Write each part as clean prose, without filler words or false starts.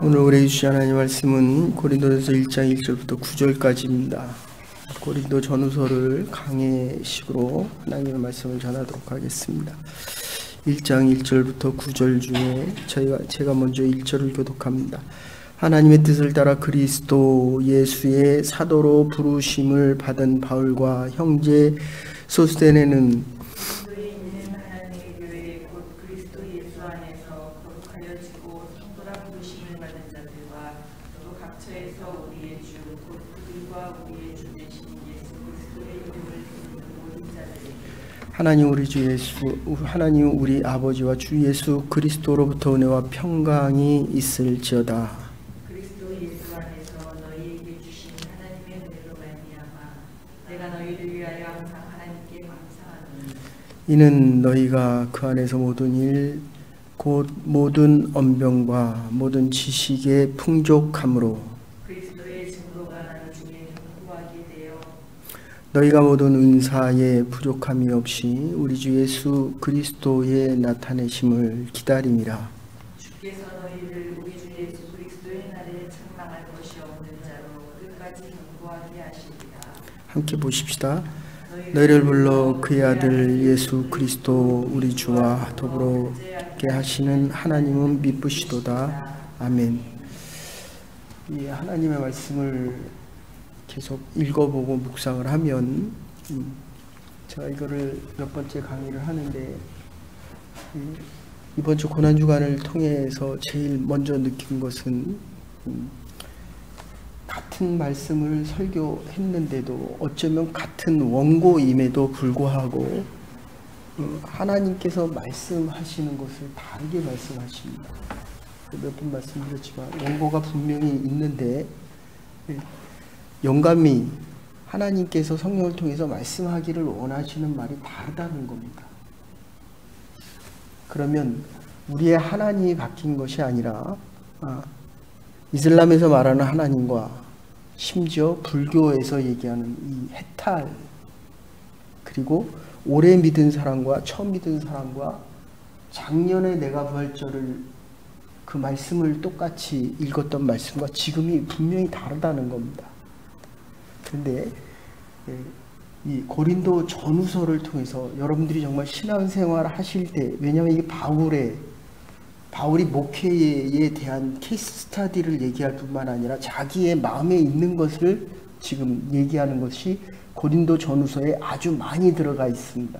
오늘 우리 주신 하나님 말씀은 고린도전서 1장 1절부터 9절까지입니다. 고린도 전후서를 강해식으로 하나님의 말씀을 전하도록 하겠습니다. 1장 1절부터 9절 중에 제가 먼저 1절을 교독합니다. 하나님의 뜻을 따라 그리스도 예수의 사도로 부르심을 받은 바울과 형제 소스데네는 하나님 우리 아버지와 주 예수 그리스도로부터 은혜와 평강이 있을지어다. 그리스도 예수 안에서 너희에게 주신 하나님의 은혜로 말미암아 내가 너희를 위하여 항상 하나님께 감사하노니 이는 너희가 그 안에서 모든 일 곧 모든 언병과 모든 지식의 풍족함으로 그리스도의 증거가 나중에 견고하게 되어 너희가 모든 은사에 부족함이 없이 우리 주 예수 그리스도의 나타내심을 기다림이라. 주께서 너희를 우리 주 예수 그리스도의 날에 책망할 것이 없는 자로 끝까지 견고하게 하시리라. 함께 보십시다. 너희를 불러 그의 아들 예수 그리스도 우리 주와 더불어 함께 하시는 하나님은 미쁘시도다. 아멘. 이 하나님의 말씀을 계속 읽어보고 묵상을 하면 제가 이거를 몇 번째 강의를 하는데 이번 주 고난주간을 통해서 제일 먼저 느낀 것은 같은 말씀을 설교했는데도 어쩌면 같은 원고임에도 불구하고 하나님께서 말씀하시는 것을 다르게 말씀하십니다. 몇 번 말씀드렸지만 원고가 분명히 있는데 영감이 하나님께서 성령을 통해서 말씀하기를 원하시는 말이 다르다는 겁니다. 그러면 우리의 하나님이 바뀐 것이 아니라 이슬람에서 말하는 하나님과 심지어 불교에서 얘기하는 이 해탈, 그리고 오래 믿은 사람과 처음 믿은 사람과 작년에 내가 부활절을 그 말씀을 똑같이 읽었던 말씀과 지금이 분명히 다르다는 겁니다. 그런데 이 고린도 전후서를 통해서 여러분들이 정말 신앙생활 하실 때, 왜냐하면 이게 바울이 목회에 대한 케이스 스터디를 얘기할 뿐만 아니라 자기의 마음에 있는 것을 지금 얘기하는 것이 고린도 전후서에 아주 많이 들어가 있습니다.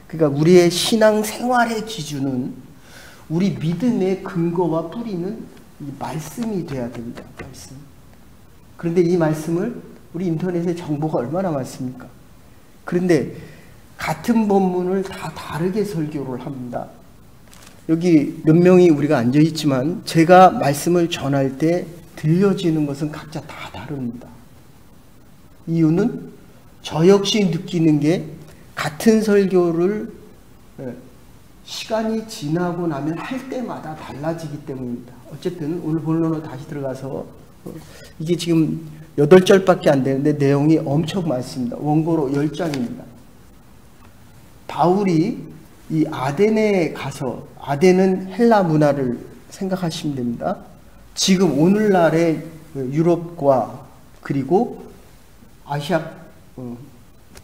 그러니까 우리의 신앙생활의 기준은 우리 믿음의 근거와 뿌리는 이 말씀이 돼야 됩니다. 말씀. 그런데 이 말씀을 우리 인터넷에 정보가 얼마나 많습니까? 그런데 같은 본문을 다 다르게 설교를 합니다. 여기 몇 명이 우리가 앉아 있지만 제가 말씀을 전할 때 들려지는 것은 각자 다 다릅니다. 이유는 저 역시 느끼는 게 같은 설교를 시간이 지나고 나면 할 때마다 달라지기 때문입니다. 어쨌든 오늘 본론으로 다시 들어가서 이게 지금 8절밖에 안 되는데 내용이 엄청 많습니다. 원고로 10장입니다. 바울이 이 아덴에 가서, 아덴은 헬라 문화를 생각하시면 됩니다. 지금 오늘날의 유럽과 그리고 아시아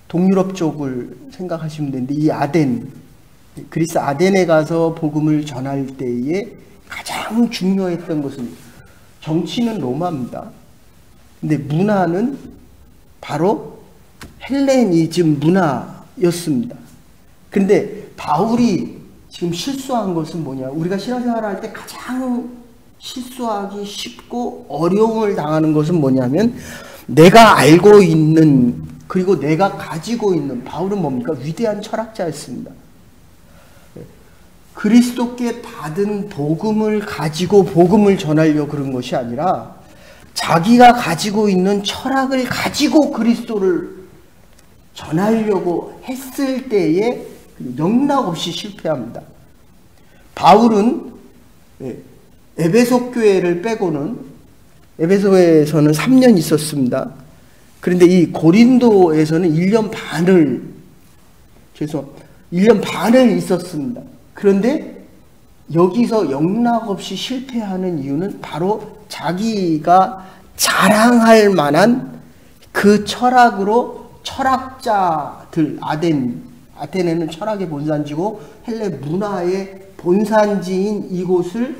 동유럽 쪽을 생각하시면 되는데 이 아덴, 그리스 아덴에 가서 복음을 전할 때에 가장 중요했던 것은 정치는 로마입니다. 근데 문화는 바로 헬레니즘 문화였습니다. 그런데 바울이 지금 실수한 것은 뭐냐? 우리가 신앙생활을 할 때 가장 실수하기 쉽고 어려움을 당하는 것은 뭐냐면 내가 알고 있는, 그리고 내가 가지고 있는, 바울은 뭡니까? 위대한 철학자였습니다. 그리스도께 받은 복음을 가지고 복음을 전하려고 그런 것이 아니라 자기가 가지고 있는 철학을 가지고 그리스도를 전하려고 했을 때에 영락없이 실패합니다. 바울은 에베소 교회를 빼고는, 에베소에서는 3년 있었습니다. 그런데 이 고린도에서는 1년 반을 있었습니다. 그런데 여기서 영락없이 실패하는 이유는 바로 자기가 자랑할 만한 그 철학으로 철학자들, 아테네는 철학의 본산지고 헬레 문화의 본산지인 이곳을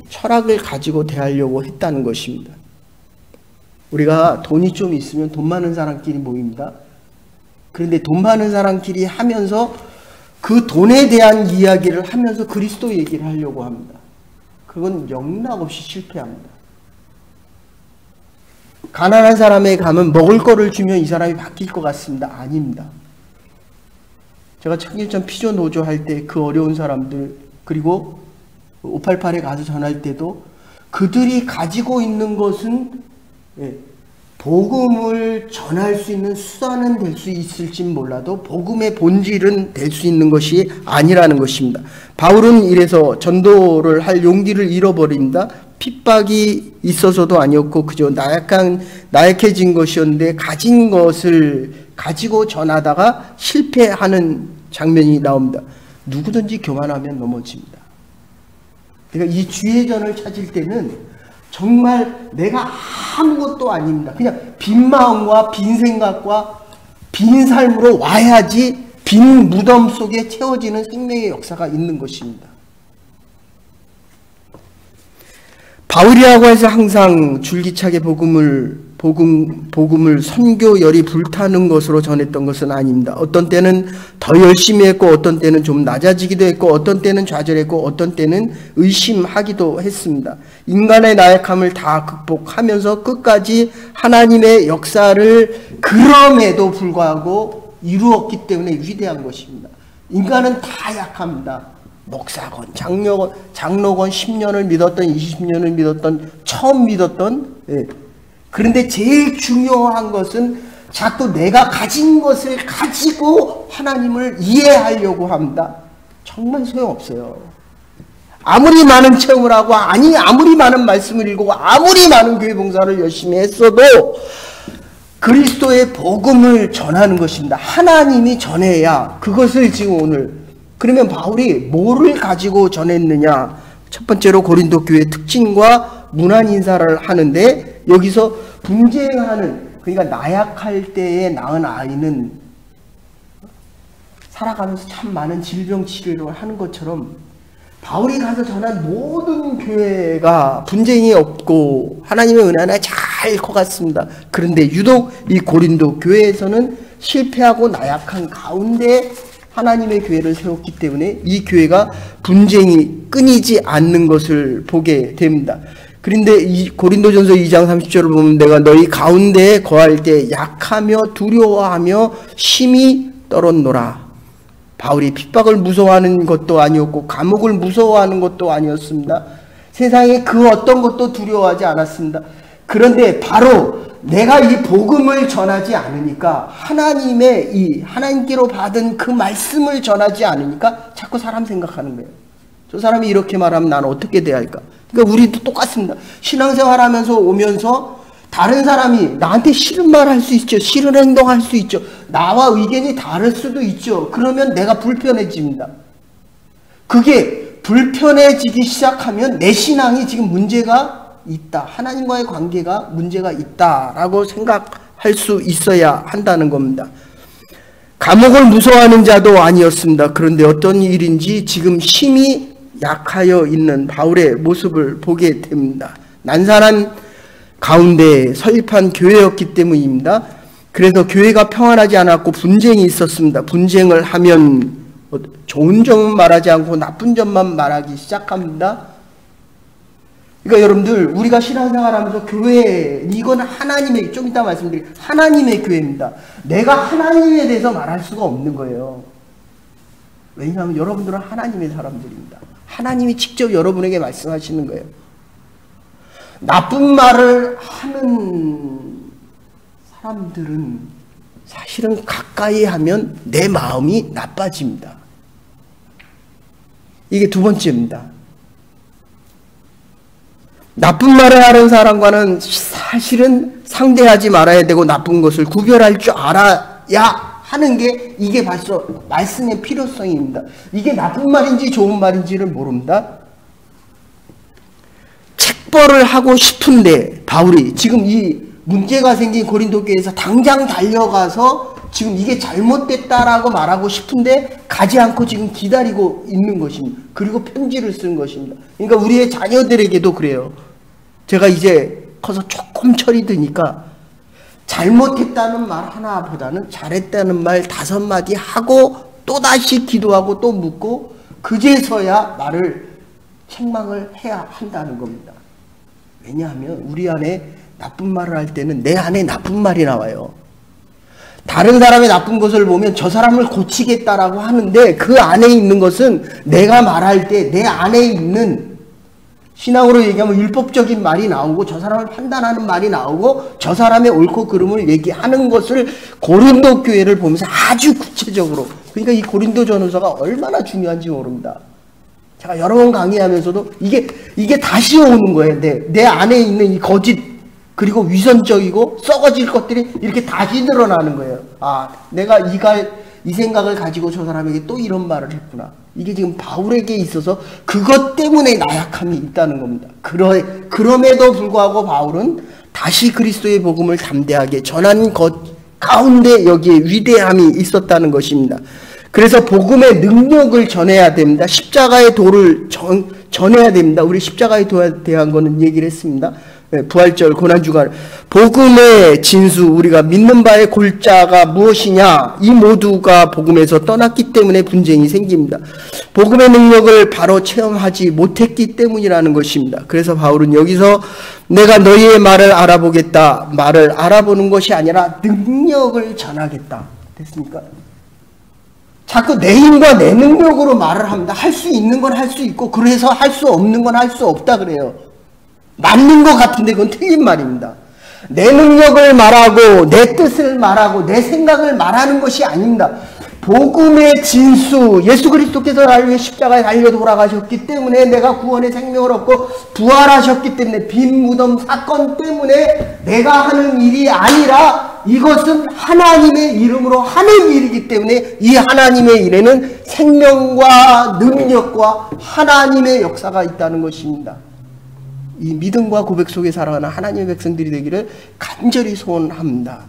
철학을 가지고 대하려고 했다는 것입니다. 우리가 돈이 좀 있으면 돈 많은 사람끼리 모입니다. 그런데 돈 많은 사람끼리 하면서 그 돈에 대한 이야기를 하면서 그리스도 얘기를 하려고 합니다. 그건 영락없이 실패합니다. 가난한 사람에 가면 먹을 거를 주면 이 사람이 바뀔 것 같습니다. 아닙니다. 제가 청일전 피조 노조 할 때 그 어려운 사람들, 그리고 588에 가서 전할 때도 그들이 가지고 있는 것은 복음을 전할 수 있는 수단은 될 수 있을지 몰라도 복음의 본질은 될 수 있는 것이 아니라는 것입니다. 바울은 이래서 전도를 할 용기를 잃어버립니다. 핍박이 있어서도 아니었고 그저 나약해진 것이었는데 가진 것을 가지고 전하다가 실패하는 장면이 나옵니다. 누구든지 교만하면 넘어집니다. 그러니까 이 주의전을 찾을 때는 정말 내가 아무것도 아닙니다. 그냥 빈 마음과 빈 생각과 빈 삶으로 와야지 빈 무덤 속에 채워지는 생명의 역사가 있는 것입니다. 바울이라고 해서 항상 줄기차게 복음을 선교열이 불타는 것으로 전했던 것은 아닙니다. 어떤 때는 더 열심히 했고 어떤 때는 좀 낮아지기도 했고 어떤 때는 좌절했고 어떤 때는 의심하기도 했습니다. 인간의 나약함을 다 극복하면서 끝까지 하나님의 역사를 그럼에도 불구하고 이루었기 때문에 위대한 것입니다. 인간은 다 약합니다. 목사건, 장로건 10년을 믿었던 20년을 믿었던 처음 믿었던 그런데 제일 중요한 것은 자꾸 내가 가진 것을 가지고 하나님을 이해하려고 합니다. 정말 소용없어요. 아무리 많은 체험을 하고 아무리 많은 말씀을 읽고 아무리 많은 교회 봉사를 열심히 했어도 그리스도의 복음을 전하는 것입니다. 하나님이 전해야 그것을 지금 오늘 그러면 바울이 뭐를 가지고 전했느냐? 첫 번째로 고린도 교회의 특징과 문안 인사를 하는데 여기서 분쟁하는 그러니까 나약할 때에 낳은 아이는 살아가면서 참 많은 질병 치료를 하는 것처럼 바울이 가서 전한 모든 교회가 분쟁이 없고 하나님의 은혜나 잘 커갔습니다. 그런데 유독 이 고린도 교회에서는 실패하고 나약한 가운데 하나님의 교회를 세웠기 때문에 이 교회가 분쟁이 끊이지 않는 것을 보게 됩니다. 그런데 이 고린도전서 2장 30절을 보면 내가 너희 가운데에 거할 때 약하며 두려워하며 심히 떨었노라. 바울이 핍박을 무서워하는 것도 아니었고 감옥을 무서워하는 것도 아니었습니다. 세상에 그 어떤 것도 두려워하지 않았습니다. 그런데 바로 내가 이 복음을 전하지 않으니까 하나님께로 받은 그 말씀을 전하지 않으니까 자꾸 사람 생각하는 거예요. 저 사람이 이렇게 말하면 나는 어떻게 대할까? 그러니까 우리도 똑같습니다. 신앙생활 하면서 오면서 다른 사람이 나한테 싫은 말 할 수 있죠. 싫은 행동할 수 있죠. 나와 의견이 다를 수도 있죠. 그러면 내가 불편해집니다. 그게 불편해지기 시작하면 내 신앙이 지금 문제가 있다. 하나님과의 관계가 문제가 있다라고 생각할 수 있어야 한다는 겁니다. 감옥을 무서워하는 자도 아니었습니다. 그런데 어떤 일인지 지금 힘이 약하여 있는 바울의 모습을 보게 됩니다. 난산한 가운데 설립한 교회였기 때문입니다. 그래서 교회가 평안하지 않았고 분쟁이 있었습니다. 분쟁을 하면 좋은 점만 말하지 않고 나쁜 점만 말하기 시작합니다. 그러니까 여러분들 우리가 신앙생활하면서 교회 이건 하나님의 좀 이따 말씀드릴게요. 하나님의 교회입니다. 내가 하나님에 대해서 말할 수가 없는 거예요. 왜냐하면 여러분들은 하나님의 사람들입니다. 하나님이 직접 여러분에게 말씀하시는 거예요. 나쁜 말을 하는 사람들은 사실은 가까이 하면 내 마음이 나빠집니다. 이게 두 번째입니다. 나쁜 말을 하는 사람과는 사실은 상대하지 말아야 되고 나쁜 것을 구별할 줄 알아야 하는 게 이게 벌써 말씀의 필요성입니다. 이게 나쁜 말인지 좋은 말인지를 모릅니다. 책벌을 하고 싶은데 바울이 지금 이 문제가 생긴 고린도 교회에서 당장 달려가서 지금 이게 잘못됐다라고 말하고 싶은데 가지 않고 지금 기다리고 있는 것입니다. 그리고 편지를 쓴 것입니다. 그러니까 우리의 자녀들에게도 그래요. 제가 이제 커서 조금 철이 드니까 잘못했다는 말 하나보다는 잘했다는 말 5마디 하고 또다시 기도하고 또 묻고 그제서야 말을 책망을 해야 한다는 겁니다. 왜냐하면 우리 안에 나쁜 말을 할 때는 내 안에 나쁜 말이 나와요. 다른 사람의 나쁜 것을 보면 저 사람을 고치겠다라고 하는데 그 안에 있는 것은 내가 말할 때 내 안에 있는 신앙으로 얘기하면 율법적인 말이 나오고 저 사람을 판단하는 말이 나오고 저 사람의 옳고 그름을 얘기하는 것을 고린도 교회를 보면서 아주 구체적으로 그러니까 이 고린도 전후서가 얼마나 중요한지 모릅니다. 제가 여러 번 강의하면서도 이게 다시 오는 거예요. 내 안에 있는 이 거짓 그리고 위선적이고 썩어질 것들이 이렇게 다시 드러나는 거예요. 아, 내가 이 생각을 가지고 저 사람에게 또 이런 말을 했구나. 이게 지금 바울에게 있어서 그것 때문에 나약함이 있다는 겁니다. 그럼에도 불구하고 바울은 다시 그리스도의 복음을 담대하게 전한 것 가운데 여기에 위대함이 있었다는 것입니다. 그래서 복음의 능력을 전해야 됩니다. 십자가의 도를 전해야 됩니다. 우리 십자가의 도에 대한 거는 얘기를 했습니다. 부활절 고난주간 복음의 진수 우리가 믿는 바의 골자가 무엇이냐 이 모두가 복음에서 떠났기 때문에 분쟁이 생깁니다. 복음의 능력을 바로 체험하지 못했기 때문이라는 것입니다. 그래서 바울은 여기서 내가 너희의 말을 알아보겠다 말을 알아보는 것이 아니라 능력을 전하겠다 됐습니까? 자꾸 내 힘과 내 능력으로 말을 합니다. 할 수 있는 건 할 수 있고 그래서 할 수 없는 건 할 수 없다 그래요. 맞는 것 같은데 그건 틀린 말입니다. 내 능력을 말하고 내 뜻을 말하고 내 생각을 말하는 것이 아닙니다. 복음의 진수 예수 그리스도께서 나를 위해 십자가에 달려 돌아가셨기 때문에 내가 구원의 생명을 얻고 부활하셨기 때문에 빈 무덤 사건 때문에 내가 하는 일이 아니라 이것은 하나님의 이름으로 하는 일이기 때문에 이 하나님의 일에는 생명과 능력과 하나님의 역사가 있다는 것입니다. 이 믿음과 고백 속에 살아가는 하나님의 백성들이 되기를 간절히 소원합니다.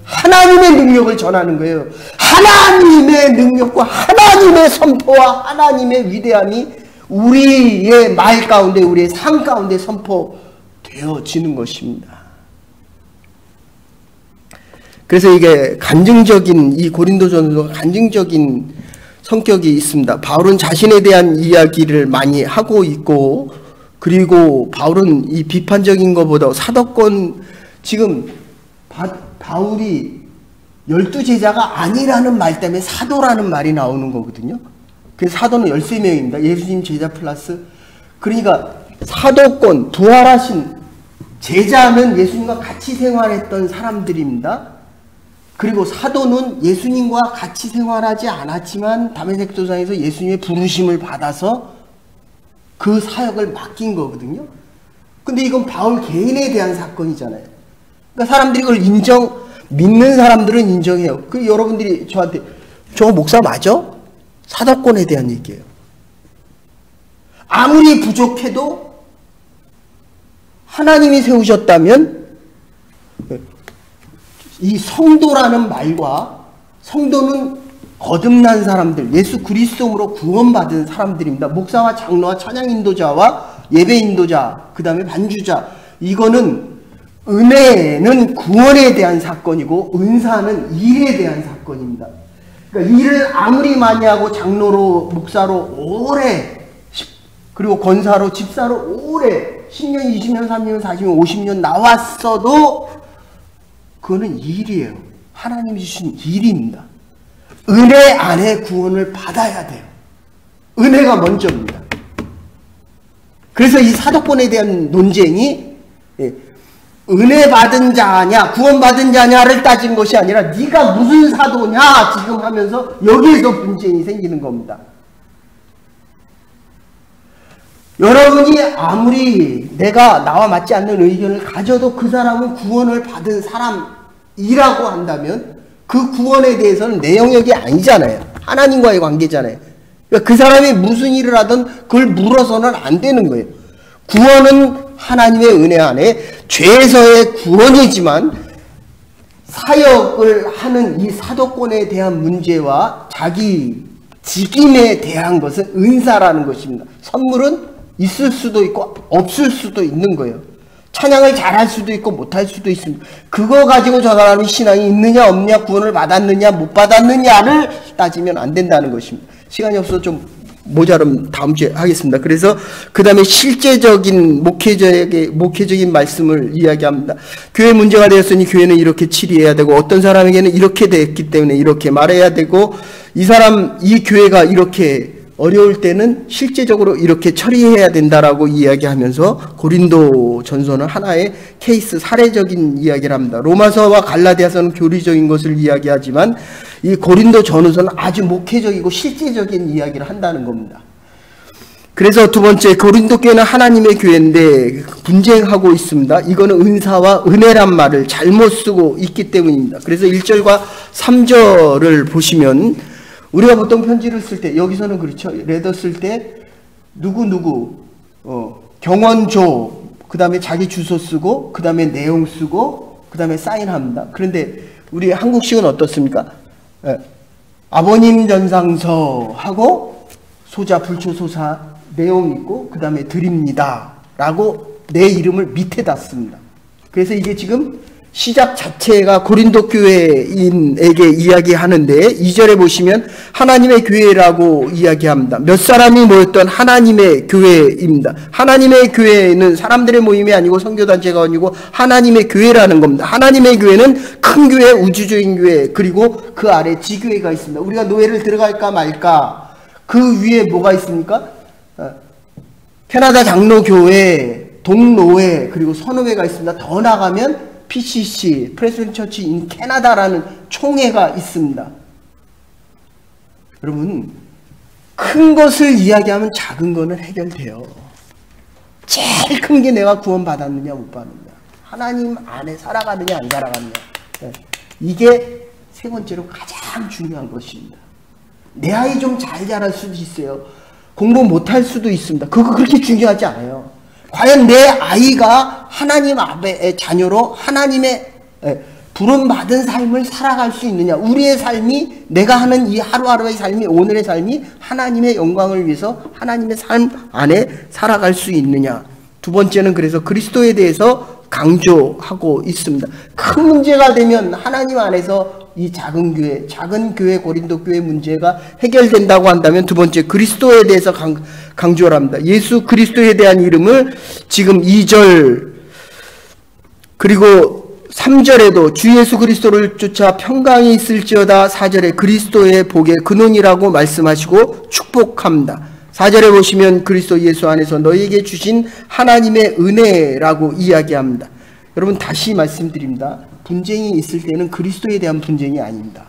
하나님의 능력을 전하는 거예요. 하나님의 능력과 하나님의 선포와 하나님의 위대함이 우리의 말 가운데 우리의 삶 가운데 선포되어지는 것입니다. 그래서 이게 간증적인 이 고린도전서 간증적인 성격이 있습니다. 바울은 자신에 대한 이야기를 많이 하고 있고 그리고 바울은 이 비판적인 것보다 사도권 지금 바울이 12제자가 아니라는 말 때문에 사도라는 말이 나오는 거거든요. 그래서 사도는 13명입니다. 예수님 제자 플러스 그러니까 사도권 부활하신 제자는 예수님과 같이 생활했던 사람들입니다. 그리고 사도는 예수님과 같이 생활하지 않았지만 다메섹 도상에서 예수님의 부르심을 받아서 그 사역을 맡긴 거거든요. 근데 이건 바울 개인에 대한 사건이잖아요. 그러니까 사람들이 그걸 믿는 사람들은 인정해요. 그 여러분들이 저한테 저 목사 맞아? 사도권에 대한 얘기예요. 아무리 부족해도 하나님이 세우셨다면 이 성도라는 말과 성도는 거듭난 사람들, 예수 그리스도로 구원받은 사람들입니다. 목사와 장로와 찬양 인도자와 예배 인도자, 그 다음에 반주자. 이거는 은혜는 구원에 대한 사건이고 은사는 일에 대한 사건입니다. 그러니까 일을 아무리 많이 하고 장로로 목사로 오래 그리고 권사로 집사로 오래 10년, 20년, 30년, 40년, 50년 나왔어도 그거는 일이에요. 하나님이 주신 일입니다. 은혜 안에 구원을 받아야 돼요. 은혜가 먼저입니다. 그래서 이 사도권에 대한 논쟁이 은혜 받은 자냐 구원받은 자냐를 따진 것이 아니라 네가 무슨 사도냐 지금 하면서 여기에서 분쟁이 생기는 겁니다. 여러분이 아무리 내가 나와 맞지 않는 의견을 가져도 그 사람은 구원을 받은 사람이라고 한다면 그 구원에 대해서는 내 영역이 아니잖아요. 하나님과의 관계잖아요. 그러니까 그 사람이 무슨 일을 하든 그걸 물어서는 안 되는 거예요. 구원은 하나님의 은혜 안에 죄에서의 구원이지만 사역을 하는 이 사도권에 대한 문제와 자기 직임에 대한 것은 은사라는 것입니다. 선물은 있을 수도 있고 없을 수도 있는 거예요. 찬양을 잘할 수도 있고 못할 수도 있습니다. 그거 가지고 저 사람이 신앙이 있느냐 없느냐, 구원을 받았느냐 못 받았느냐를 따지면 안 된다는 것입니다. 시간이 없어서 좀 모자름 다음 주에 하겠습니다. 그래서 그 다음에 실제적인 목회적인 말씀을 이야기합니다. 교회 문제가 되었으니 교회는 이렇게 치리해야 되고, 어떤 사람에게는 이렇게 됐기 때문에 이렇게 말해야 되고, 이 교회가 이렇게 어려울 때는 실제적으로 이렇게 처리해야 된다라고 이야기하면서 고린도 전서는 하나의 케이스 사례적인 이야기를 합니다. 로마서와 갈라디아서는 교리적인 것을 이야기하지만 이 고린도 전서는 아주 목회적이고 실제적인 이야기를 한다는 겁니다. 그래서 두 번째, 고린도 교회는 하나님의 교회인데 분쟁하고 있습니다. 이거는 은사와 은혜란 말을 잘못 쓰고 있기 때문입니다. 그래서 1절과 3절을 보시면 우리가 보통 편지를 쓸 때, 여기서는 그렇죠. 레더 쓸 때 누구 경원조, 그 다음에 자기 주소 쓰고, 그 다음에 내용 쓰고, 그 다음에 사인합니다. 그런데 우리 한국식은 어떻습니까? 아버님 전상서 하고 소자 불초소사 내용 있고, 그 다음에 드립니다 라고 내 이름을 밑에다 씁니다. 그래서 이게 지금 시작 자체가 고린도 교회인에게 이야기하는데 2절에 보시면 하나님의 교회라고 이야기합니다. 몇 사람이 모였던 하나님의 교회입니다. 하나님의 교회는 사람들의 모임이 아니고 선교단체가 아니고 하나님의 교회라는 겁니다. 하나님의 교회는 큰 교회, 우주적인 교회, 그리고 그 아래 지교회가 있습니다. 우리가 노예를 들어갈까 말까, 그 위에 뭐가 있습니까? 캐나다 장로교회, 동노회, 그리고 선호회가 있습니다. 더 나가면 PCC, 프레스비테리안 처치 인 캐나다라는 총회가 있습니다. 여러분, 큰 것을 이야기하면 작은 거는 해결돼요. 제일 큰 게 내가 구원받았느냐 못 받느냐, 하나님 안에 살아가느냐 안 살아가느냐, 이게 세 번째로 가장 중요한 것입니다. 내 아이 좀 잘 자랄 수도 있어요. 공부 못할 수도 있습니다. 그거 그렇게 중요하지 않아요. 과연 내 아이가 하나님 앞의 자녀로 하나님의 부름받은 삶을 살아갈 수 있느냐, 우리의 삶이, 내가 하는 이 하루하루의 삶이, 오늘의 삶이 하나님의 영광을 위해서 하나님의 삶 안에 살아갈 수 있느냐. 두 번째는 그래서 그리스도에 대해서 강조하고 있습니다. 큰 문제가 되면 하나님 안에서 이 작은 교회 고린도 교회 문제가 해결된다고 한다면 두 번째, 그리스도에 대해서 강조를 합니다. 예수 그리스도에 대한 이름을 지금 2절 그리고 3절에도 주 예수 그리스도를 쫓아 평강이 있을지어다, 4절에 그리스도의 복의 근원이라고 말씀하시고 축복합니다. 4절에 보시면 그리스도 예수 안에서 너희에게 주신 하나님의 은혜라고 이야기합니다. 여러분, 다시 말씀드립니다. 분쟁이 있을 때는 그리스도에 대한 분쟁이 아닙니다.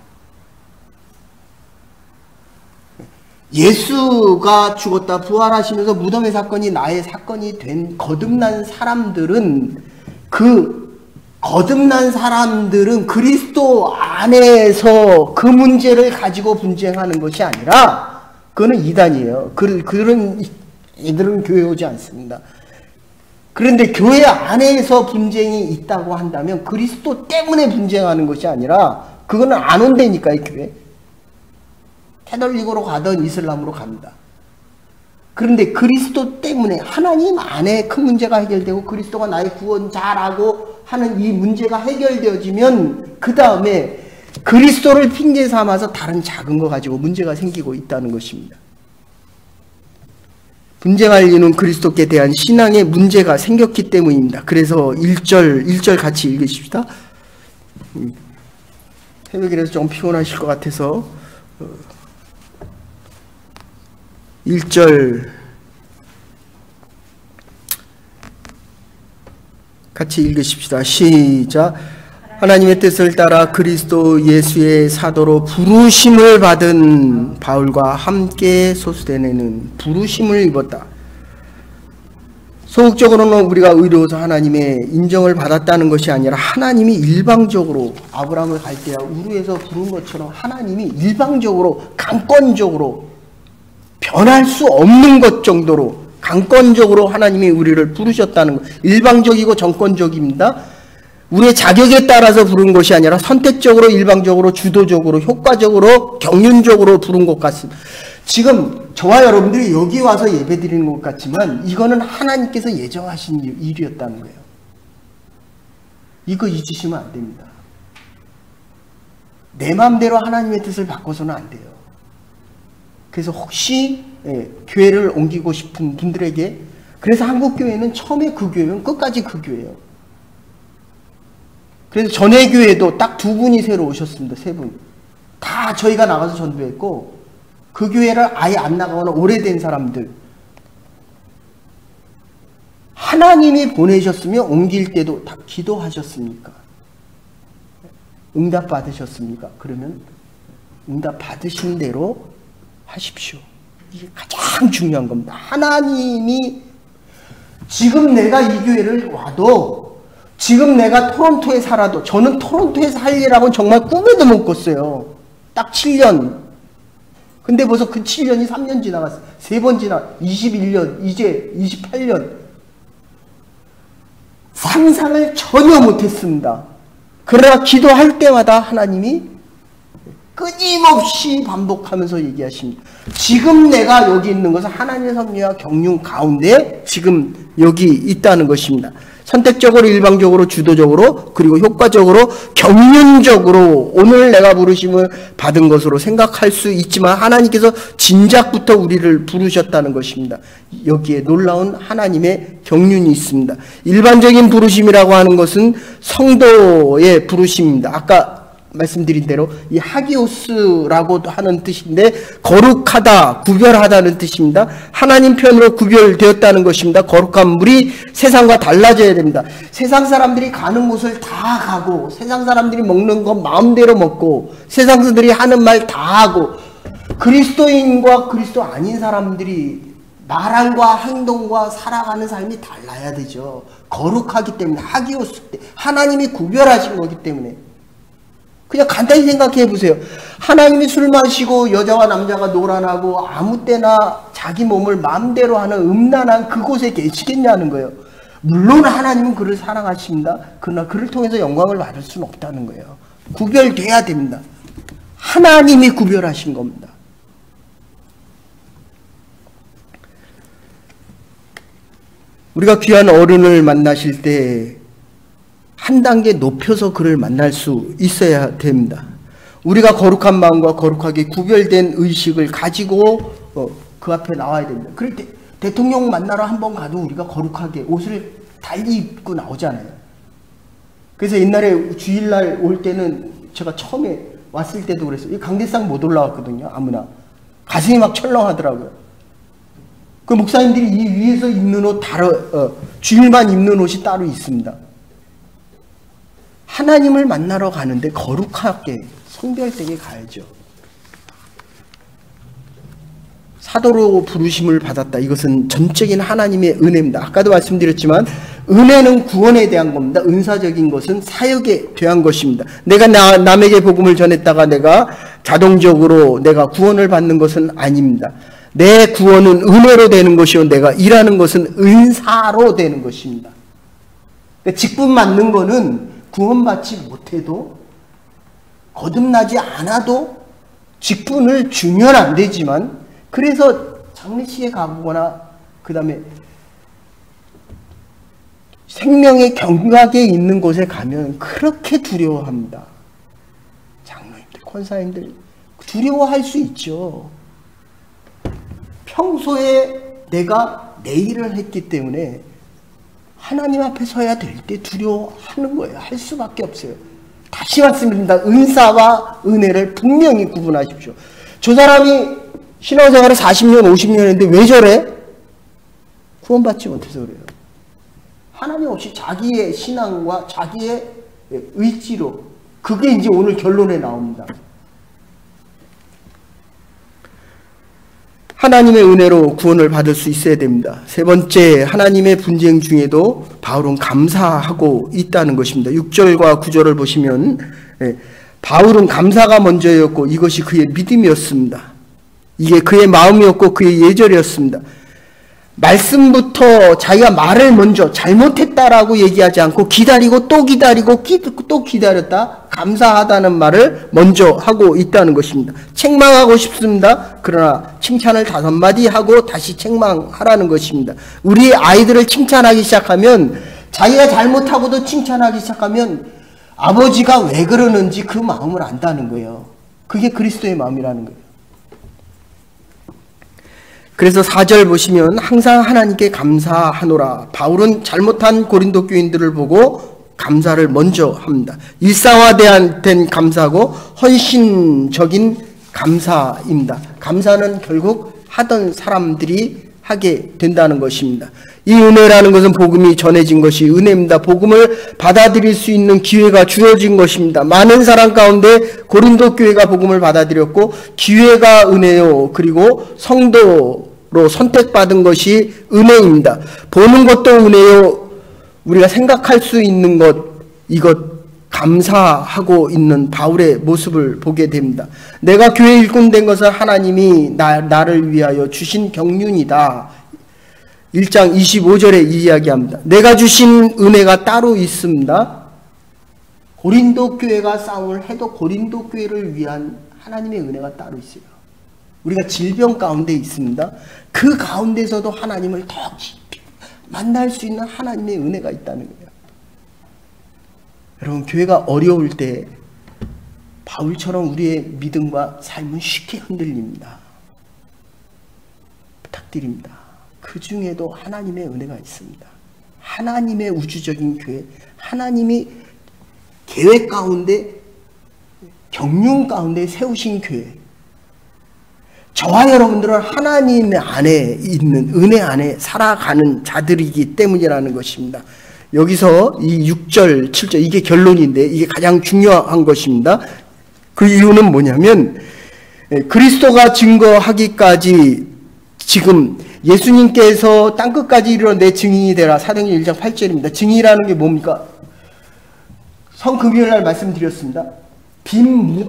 예수가 죽었다 부활하시면서 무덤의 사건이 나의 사건이 된 거듭난 사람들은, 그 거듭난 사람들은 그리스도 안에서 그 문제를 가지고 분쟁하는 것이 아니라, 그거는 이단이에요. 그런 이들은 교회 오지 않습니다. 그런데 교회 안에서 분쟁이 있다고 한다면 그리스도 때문에 분쟁하는 것이 아니라, 그거는 안 온다니까요. 교회 캐톨릭으로 가든 이슬람으로 갑니다. 그런데 그리스도 때문에 하나님 안에 큰 문제가 해결되고 그리스도가 나의 구원자라고 하는 이 문제가 해결되어지면 그 다음에 그리스도를 핑계 삼아서 다른 작은 거 가지고 문제가 생기고 있다는 것입니다. 분쟁할 이유는 그리스도께 대한 신앙의 문제가 생겼기 때문입니다. 그래서 1절 같이 읽으십시다. 새벽이라서 좀 피곤하실 것 같아서 1절 같이 읽으십시다. 시작. 하나님의 뜻을 따라 그리스도 예수의 사도로 부르심을 받은 바울과 함께 소수대는 부르심을 입었다. 소극적으로는 우리가 의로워서 하나님의 인정을 받았다는 것이 아니라 하나님이 일방적으로 아브라함을 갈대아 우르에서 부른 것처럼 하나님이 일방적으로 강권적으로 변할 수 없는 것 정도로 강권적으로 하나님이 우리를 부르셨다는 것. 일방적이고 정권적입니다. 우리의 자격에 따라서 부른 것이 아니라 선택적으로 일방적으로 주도적으로 효과적으로 경륜적으로 부른 것 같습니다. 지금 저와 여러분들이 여기 와서 예배드리는 것 같지만 이거는 하나님께서 예정하신 일이었다는 거예요. 이거 잊으시면 안 됩니다. 내 마음대로 하나님의 뜻을 바꿔서는 안 돼요. 그래서 혹시 교회를 옮기고 싶은 분들에게, 그래서 한국교회는 처음에 그 교회는 끝까지 그 교회예요. 그래서 전에 교회도 딱 2분이 새로 오셨습니다. 3분. 다 저희가 나가서 전도했고 그 교회를 아예 안 나가거나 오래된 사람들. 하나님이 보내셨으면 옮길 때도 다 기도하셨습니까? 응답 받으셨습니까? 그러면 응답 받으신 대로 하십시오. 이게 가장 중요한 겁니다. 하나님이 지금 내가 이 교회를 와도, 지금 내가 토론토에 살아도, 저는 토론토에 살리라고 정말 꿈에도 못 꿨어요. 딱 7년. 근데 벌써 그 7년이 3년 지나갔어요. 3번 지나 21년, 이제 28년. 상상을 전혀 못했습니다. 그러나 기도할 때마다 하나님이 끊임없이 반복하면서 얘기하십니다. 지금 내가 여기 있는 것은 하나님의 섭리와 경륜 가운데 지금 여기 있다는 것입니다. 선택적으로 일방적으로 주도적으로 그리고 효과적으로 경륜적으로 오늘 내가 부르심을 받은 것으로 생각할 수 있지만 하나님께서 진작부터 우리를 부르셨다는 것입니다. 여기에 놀라운 하나님의 경륜이 있습니다. 일반적인 부르심이라고 하는 것은 성도의 부르심입니다. 아까 말씀드린 대로 이 하기오스라고도 하는 뜻인데 거룩하다, 구별하다는 뜻입니다. 하나님 편으로 구별되었다는 것입니다. 거룩한 물이 세상과 달라져야 됩니다. 세상 사람들이 가는 곳을 다 가고 세상 사람들이 먹는 것 마음대로 먹고 세상 사람들이 하는 말 다 하고 그리스도인과 그리스도 아닌 사람들이 말함과 행동과 살아가는 삶이 달라야 되죠. 거룩하기 때문에 하기오스 때 하나님이 구별하신 거기 때문에 그냥 간단히 생각해 보세요. 하나님이 술 마시고 여자와 남자가 노란하고 아무 때나 자기 몸을 마음대로 하는 음란한 그곳에 계시겠냐는 거예요. 물론 하나님은 그를 사랑하십니다. 그러나 그를 통해서 영광을 받을 수는 없다는 거예요. 구별돼야 됩니다. 하나님이 구별하신 겁니다. 우리가 귀한 어른을 만나실 때 한 단계 높여서 그를 만날 수 있어야 됩니다. 우리가 거룩한 마음과 거룩하게 구별된 의식을 가지고 그 앞에 나와야 됩니다. 그럴 때 대통령 만나러 한번 가도 우리가 거룩하게 옷을 달리 입고 나오잖아요. 그래서 옛날에 주일날 올 때는 제가 처음에 왔을 때도 그랬어요. 이 강대상 못 올라왔거든요. 아무나. 가슴이 막 철렁하더라고요. 그 목사님들이 이 위에서 입는 옷 주일만 입는 옷이 따로 있습니다. 하나님을 만나러 가는데 거룩하게 성별되게 가야죠. 사도로 부르심을 받았다. 이것은 전적인 하나님의 은혜입니다. 아까도 말씀드렸지만 은혜는 구원에 대한 겁니다. 은사적인 것은 사역에 대한 것입니다. 내가 남에게 복음을 전했다가 내가 자동적으로 내가 구원을 받는 것은 아닙니다. 내 구원은 은혜로 되는 것이요 내가 일하는 것은 은사로 되는 것입니다. 직분 맞는 거는 구원받지 못해도 거듭나지 않아도 직분을 주면 안 되지만 그래서 장례식에 가거나 그 다음에 생명의 경각에 있는 곳에 가면 그렇게 두려워합니다. 장로님들, 권사님들 두려워할 수 있죠. 평소에 내가 내 일을 했기 때문에 하나님 앞에 서야 될 때 두려워하는 거예요. 할 수밖에 없어요. 다시 말씀드립니다. 은사와 은혜를 분명히 구분하십시오. 저 사람이 신앙생활을 40년, 50년 했는데 왜 저래? 구원받지 못해서 그래요. 하나님 없이 자기의 신앙과 자기의 의지로 그게 이제 오늘 결론에 나옵니다. 하나님의 은혜로 구원을 받을 수 있어야 됩니다. 세 번째, 하나님의 분쟁 중에도 바울은 감사하고 있다는 것입니다. 6절과 9절을 보시면 바울은 감사가 먼저였고 이것이 그의 믿음이었습니다. 이게 그의 마음이었고 그의 예절이었습니다. 말씀부터 자기가 말을 먼저 잘못했다라고 얘기하지 않고 기다리고 또 기다리고 또 기다렸다, 감사하다는 말을 먼저 하고 있다는 것입니다. 책망하고 싶습니다. 그러나 칭찬을 5마디 하고 다시 책망하라는 것입니다. 우리 아이들을 칭찬하기 시작하면, 자기가 잘못하고도 칭찬하기 시작하면 아버지가 왜 그러는지 그 마음을 안다는 거예요. 그게 그리스도의 마음이라는 거예요. 그래서 4절 보시면 항상 하나님께 감사하노라. 바울은 잘못한 고린도 교인들을 보고 감사를 먼저 합니다. 일상화된 감사고 헌신적인 감사입니다. 감사는 결국 하던 사람들이 하게 된다는 것입니다. 이 은혜라는 것은 복음이 전해진 것이 은혜입니다. 복음을 받아들일 수 있는 기회가 주어진 것입니다. 많은 사람 가운데 고린도 교회가 복음을 받아들였고 기회가 은혜요. 그리고 성도로 선택받은 것이 은혜입니다. 보는 것도 은혜요. 우리가 생각할 수 있는 것, 이것 감사하고 있는 바울의 모습을 보게 됩니다. 내가 교회 일꾼 된 것은 하나님이 나를 위하여 주신 경륜이다. 1장 25절에 이야기합니다. 내가 주신 은혜가 따로 있습니다. 고린도 교회가 싸움을 해도 고린도 교회를 위한 하나님의 은혜가 따로 있어요. 우리가 질병 가운데 있습니다. 그 가운데서도 하나님을 더 깊이 만날 수 있는 하나님의 은혜가 있다는 거예요. 여러분, 교회가 어려울 때 바울처럼 우리의 믿음과 삶은 쉽게 흔들립니다. 부탁드립니다. 그 중에도 하나님의 은혜가 있습니다. 하나님의 우주적인 교회, 하나님이 계획 가운데, 경륜 가운데 세우신 교회, 저와 여러분들은 하나님 안에 있는 은혜 안에 살아가는 자들이기 때문이라는 것입니다. 여기서 이 6절, 7절 이게 결론인데 이게 가장 중요한 것입니다. 그 이유는 뭐냐면 그리스도가 증거하기까지 지금 예수님께서 땅끝까지 이르러 내 증인이 되라. 사도행전 1장 8절입니다. 증인이라는 게 뭡니까? 성금요일날 말씀드렸습니다. 빈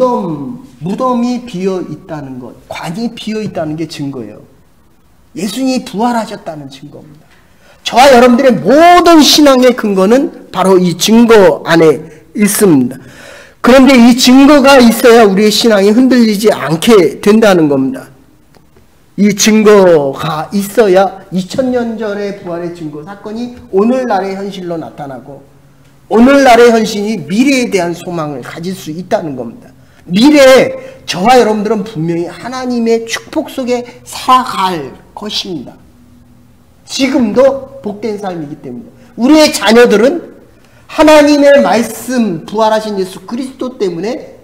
무덤이 비어 있다는 것, 관이 비어 있다는 게 증거예요. 예수님이 부활하셨다는 증거입니다. 저와 여러분들의 모든 신앙의 근거는 바로 이 증거 안에 있습니다. 그런데 이 증거가 있어야 우리의 신앙이 흔들리지 않게 된다는 겁니다. 이 증거가 있어야 2000년 전의 부활의 증거 사건이 오늘날의 현실로 나타나고 오늘날의 현실이 미래에 대한 소망을 가질 수 있다는 겁니다. 미래에 저와 여러분들은 분명히 하나님의 축복 속에 살아갈 것입니다. 지금도 복된 삶이기 때문에 우리의 자녀들은 하나님의 말씀, 부활하신 예수 그리스도 때문에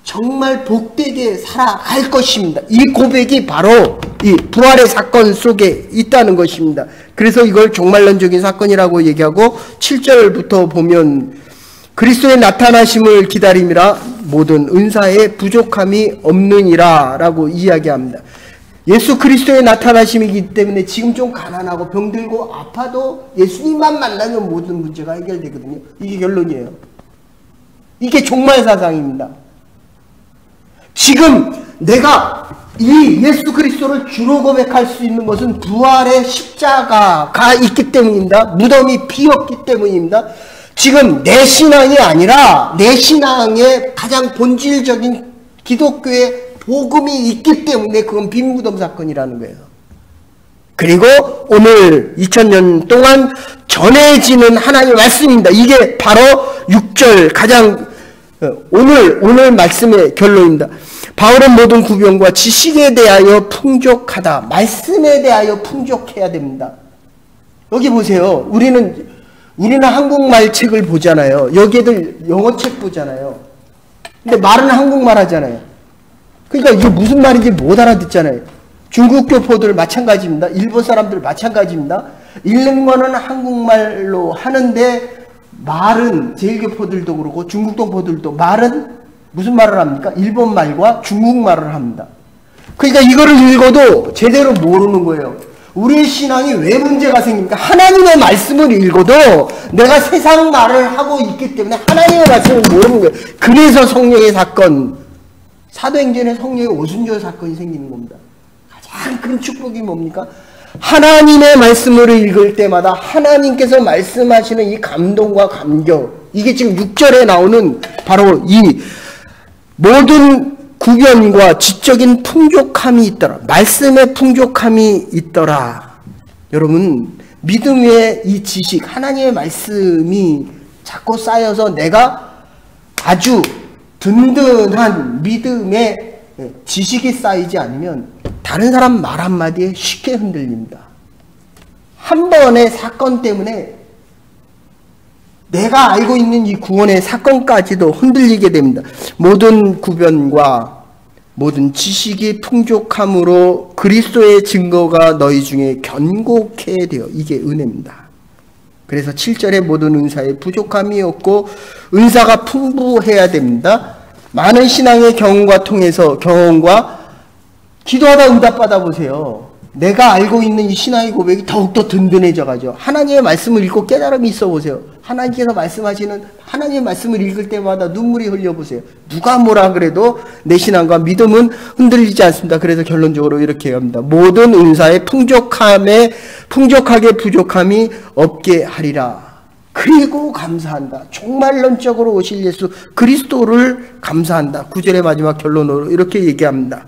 정말 복되게 살아갈 것입니다. 이 고백이 바로 이 부활의 사건 속에 있다는 것입니다. 그래서 이걸 종말론적인 사건이라고 얘기하고 7절부터 보면 그리스도의 나타나심을 기다림이라 모든 은사에 부족함이 없느니라 라고 이야기합니다. 예수 그리스도의 나타나심이기 때문에 지금 좀 가난하고 병들고 아파도 예수님만 만나면 모든 문제가 해결되거든요. 이게 결론이에요. 이게 종말사상입니다. 지금 내가 이 예수 그리스도를 주로 고백할 수 있는 것은 부활의 십자가가 있기 때문입니다. 무덤이 비었기 때문입니다. 지금 내 신앙이 아니라 내 신앙의 가장 본질적인 기독교의 복음이 있기 때문에 그건 빈 무덤 사건이라는 거예요. 그리고 오늘 2000년 동안 전해지는 하나님의 말씀입니다. 이게 바로 6절 가장 오늘 말씀의 결론입니다. 바울은 모든 구변과 지식에 대하여 풍족하다. 말씀에 대하여 풍족해야 됩니다. 여기 보세요. 우리는 한국말 책을 보잖아요. 여기들 영어 책 보잖아요. 근데 말은 한국말 하잖아요. 그러니까 이게 무슨 말인지 못 알아듣잖아요. 중국 교포들 마찬가지입니다. 일본 사람들 마찬가지입니다. 읽는 거는 한국말로 하는데 말은 제일교포들도 그렇고 중국 동포들도 말은 무슨 말을 합니까? 일본 말과 중국 말을 합니다. 그러니까 이거를 읽어도 제대로 모르는 거예요. 우리의 신앙이 왜 문제가 생깁니까? 하나님의 말씀을 읽어도 내가 세상 말을 하고 있기 때문에 하나님의 말씀을 모르는 거예요. 그래서 성령의 사건, 사도행전에 성령의 오순절 사건이 생기는 겁니다. 가장 큰 축복이 뭡니까? 하나님의 말씀을 읽을 때마다 하나님께서 말씀하시는 이 감동과 감격, 이게 지금 6절에 나오는 바로 이 모든 구변과 지적인 풍족함이 있더라. 말씀의 풍족함이 있더라. 여러분, 믿음의 이 지식, 하나님의 말씀이 자꾸 쌓여서 내가 아주 든든한 믿음의 지식이 쌓이지 않으면 다른 사람 말 한마디에 쉽게 흔들립니다. 한 번의 사건 때문에 내가 알고 있는 이 구원의 사건까지도 흔들리게 됩니다. 모든 구변과 모든 지식이 풍족함으로 그리스도의 증거가 너희 중에 견고케 되어, 이게 은혜입니다. 그래서 7절에 모든 은사에 부족함이 없고 은사가 풍부해야 됩니다. 많은 신앙의 경험과 통해서, 경험과 기도하다 응답받아 보세요. 내가 알고 있는 이 신앙의 고백이 더욱더 든든해져 가죠. 하나님의 말씀을 읽고 깨달음이 있어 보세요. 하나님께서 말씀하시는 하나님의 말씀을 읽을 때마다 눈물이 흘려 보세요. 누가 뭐라 그래도 내 신앙과 믿음은 흔들리지 않습니다. 그래서 결론적으로 이렇게 합니다. 모든 은사의 풍족하게 부족함이 없게 하리라. 그리고 감사한다. 종말론적으로 오실 예수 그리스도를 감사한다. 9절의 마지막 결론으로 이렇게 얘기합니다.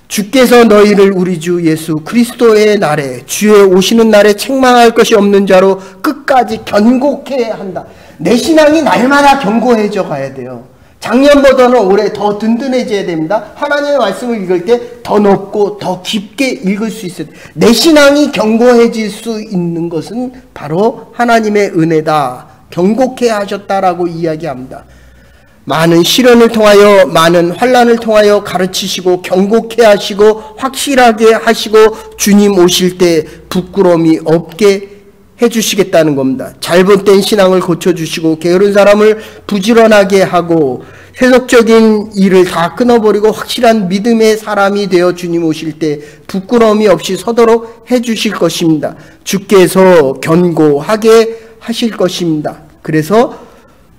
주께서 너희를 우리 주 예수 그리스도의 날에, 주의 오시는 날에 책망할 것이 없는 자로 끝까지 견고케 한다. 내 신앙이 날마다 견고해져 가야 돼요. 작년보다는 올해 더 든든해져야 됩니다. 하나님의 말씀을 읽을 때 더 높고 더 깊게 읽을 수 있어야 돼요. 내 신앙이 견고해질 수 있는 것은 바로 하나님의 은혜다. 견고케 하셨다라고 이야기합니다. 많은 시련을 통하여, 많은 환난을 통하여 가르치시고 견고케 하시고 확실하게 하시고 주님 오실 때 부끄러움이 없게 해주시겠다는 겁니다. 잘못된 신앙을 고쳐주시고 게으른 사람을 부지런하게 하고 세속적인 일을 다 끊어버리고 확실한 믿음의 사람이 되어 주님 오실 때 부끄러움이 없이 서도록 해주실 것입니다. 주께서 견고하게 하실 것입니다. 그래서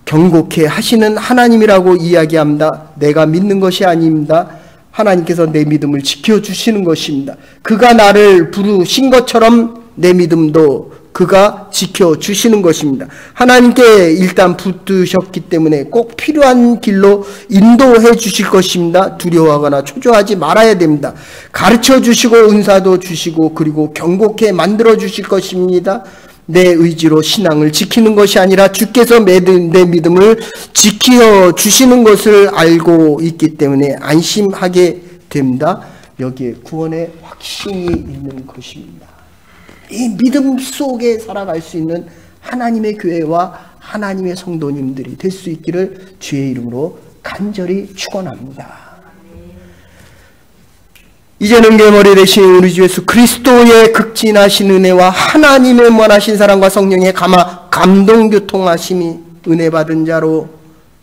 견고케 하시는 하나님이라고 이야기합니다. 내가 믿는 것이 아닙니다. 하나님께서 내 믿음을 지켜주시는 것입니다. 그가 나를 부르신 것처럼 내 믿음도 그가 지켜주시는 것입니다. 하나님께 일단 붙드셨기 때문에 꼭 필요한 길로 인도해 주실 것입니다. 두려워하거나 초조하지 말아야 됩니다. 가르쳐 주시고 은사도 주시고 그리고 견고케 만들어 주실 것입니다. 내 의지로 신앙을 지키는 것이 아니라 주께서 내 믿음을 지켜주시는 것을 알고 있기 때문에 안심하게 됩니다. 여기에 구원의 확신이 있는 것입니다. 이 믿음 속에 살아갈 수 있는 하나님의 교회와 하나님의 성도님들이 될 수 있기를 주의 이름으로 간절히 축원합니다. 이제는 계머리 되신 우리 주 예수 그리스도의 극진하신 은혜와 하나님의 무한하신 사랑과 성령의 감동교통하심이 은혜 받은 자로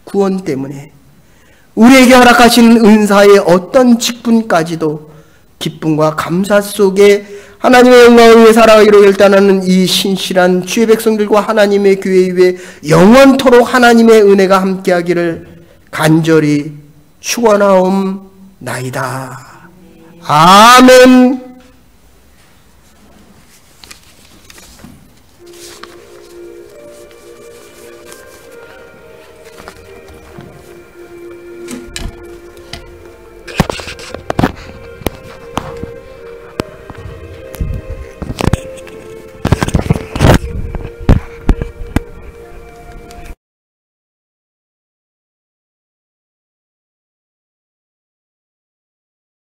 구원 때문에 우리에게 허락하신 은사의 어떤 직분까지도 기쁨과 감사 속에 하나님의 영광을 위해 살아가기로 결단하는 이 신실한 주의 백성들과 하나님의 교회 위에 영원토록 하나님의 은혜가 함께하기를 간절히 축원하옵나이다. 아멘.